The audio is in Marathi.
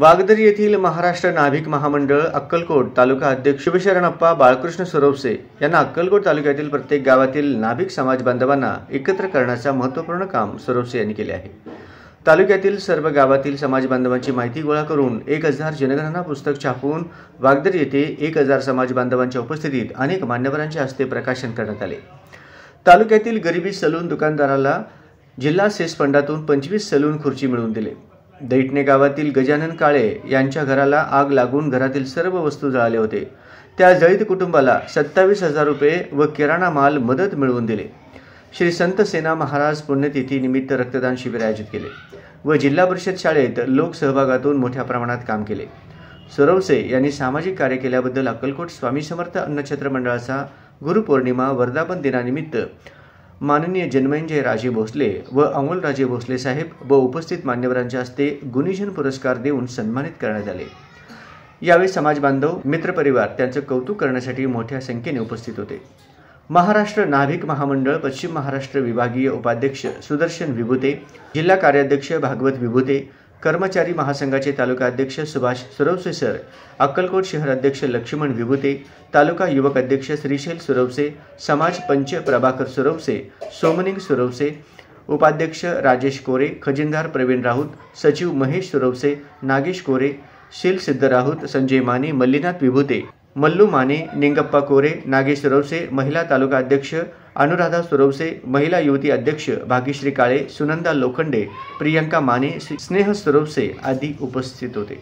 वागदरी येथील महाराष्ट्र नाभिक महामंडळ अक्कलकोट तालुका अध्यक्ष शुभशरणप्पा बाळकृष्ण सुरवसे यांना अक्कलकोट तालुक्यातील प्रत्येक गावातील नाभिक समाज बांधवांना एकत्र करण्याचा महत्त्वपूर्ण काम सुरवसे यांनी केले आहे। तालुक्यातील सर्व गावातील समाज बांधवांची माहिती गोळा करून 1000 जनगणना पुस्तक छापून वागदरी येथे 1000 समाज बांधवांच्या उपस्थितीत अनेक मान्यवरांच्या हस्ते प्रकाशन करण्यात आले। तालुक्यातील गरिबी सलून दुकानदाराला जिल्हा सेस फंडातून 25 सलून खुर्ची मिळवून दिले। दैठणे गावातील गजानन काळे यांच्या घराला आग लागून घरातील सर्व वस्तू जळाले होते। त्या जळीत कुटुंबाला 27,000 रुपये व किराणा माल मदत मिळवून दिले। श्री संत सेना महाराज पुण्यतिथी निमित्त रक्तदान शिबिर आयोजित केले व जिल्हा परिषद शाळेत लोकसहभागातून मोठ्या प्रमाणात काम केले। सुरवसे यांनी सामाजिक कार्य केल्याबद्दल अक्कलकोट स्वामी समर्थ अन्नछत्र मंडळाचा गुरुपौर्णिमा वर्धापन दिनानिमित्त माननीय जन्मेंजय राजे भोसले व अमोलराजे भोसले साहेब व उपस्थित मान्यवरांच्या हस्ते गुणीजन पुरस्कार देऊन सन्मानित करण्यात आले। यावेळी समाज बांधव मित्रपरिवार त्यांचे कौतुक करण्यासाठी मोठ्या संख्येने उपस्थित होते। महाराष्ट्र नाभिक महामंडळ पश्चिम महाराष्ट्र विभागीय उपाध्यक्ष सुदर्शन विभूते, जिल्हा कार्याध्यक्ष भागवत विभूते, कर्मचारी महासंघाचे तालुका अध्यक्ष सुभाष सुरवसे सर, अक्कलकोट शहर अध्यक्ष लक्ष्मण विभूते, तालुका युवक अध्यक्ष श्रीशैल सुरवसे, समाज पंच प्रभाकर सुरवसे, सोमनिंग सुरवसे, उपाध्यक्ष राजेश कोरे, खजिनदार प्रवीण राऊत, सचिव महेश सुरवसे, नागेश कोरे, शील सिद्ध राऊत, संजय माने, मल्लीनाथ विभूते, मल्लू माने, निंगप्पा कोरे, नागेश सुरवसे, महिला तालुका अध्यक्ष अनुराधा सुरवसे, महिला युवती अध्यक्ष भाग्यश्री काळे, सुनंदा लोखंडे, प्रियंका माने, स्नेह सुरवसे आदी उपस्थित होते।